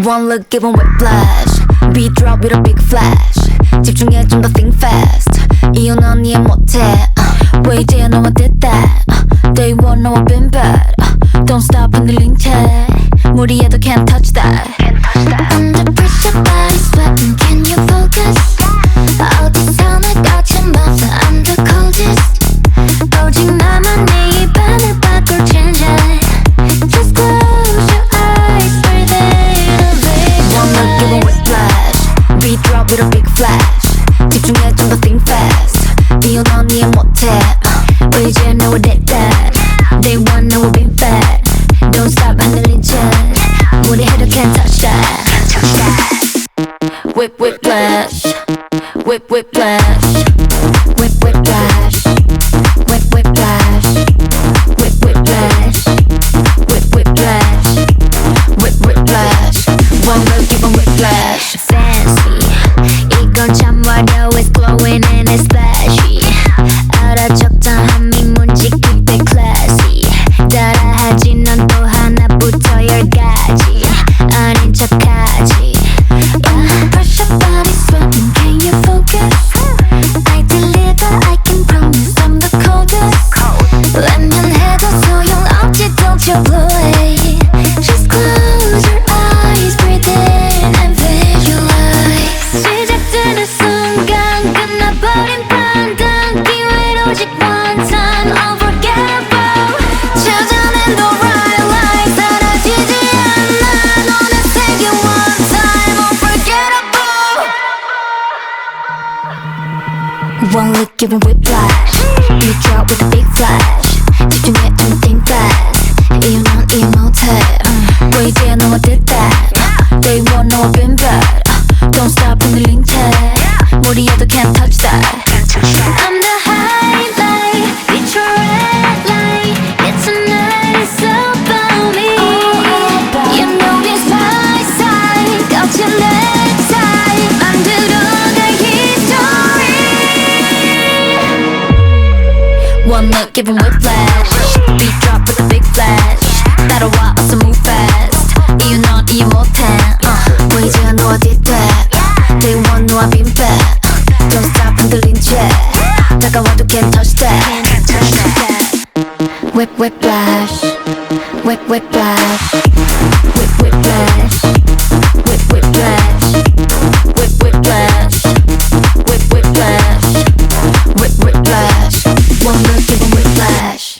One look give 'em whiplash. Beat drop with a big flash. 집중해 좀 더 think fast. 이유 넌 이해 못해. 왜 이제야 너만 did that. Day one 너와 been bad. Don't stop 흔들린 채 무리해도 can't touch that. Under pressure body sweating can you focus 어디서 날 거친 밤새 I'm the coldest 오직 나만 네 입안을 바꿀 change Just close your eyes breathe in a vision One look give 'em whiplash. Beat drop with a big flash. 집중해 좀 더 think fast. 이유 넌 이해 못해. 왜 이제야 너와 did that. Day one 너와 been bad. Don't stop 흔들린 채 무리해도 can't touch that. Whiplash. Whiplash. Whiplash. Whiplash. Whiplash. Whiplash. Whiplash. One look give 'em whiplash. Fancy 이건 참 화려해 It's glowing and it's flashy 알아 적당함이 뭔지 keep it classy 따라하지 넌 또 하나부터 열까지 아닌 척하지 Pressure body sweating can you focus I deliver I can promise I'm the coldest 외면해도 소용없지 don't you blow it Just close your eyes breathe in and visualize 시작되는 순간 끝나버린 판단 기회는 오직 one time unforgettable 찾아낸 the right light 사라지지 않아 너는 생긴 one time unforgettable One look give 'em whiplash. You drop with a big flash. 집중해 좀 think fast. 이유 넌 이해 못해. 왜 이제야 너와 did that. Day one 너와 been bad. Don't stop 흔들린 채 무리해도 can't touch that. I'm the highlight it's your red light it's a night it's about me You know it's my side 거친 내 side 만들어갈 history One look give 'em whiplash. Beat drop with a big flash. 따라와 어서 move fast. 이유 넌 이해 못해. 왜 이제야 너와 did that. Day one 너와 been bad. Don't stop 흔들린 채 다가와도 can't touch that. Whiplash. Whiplash. Whiplash. Whiplash. Whiplash. Whiplash. Whiplash. One look give 'em whiplash.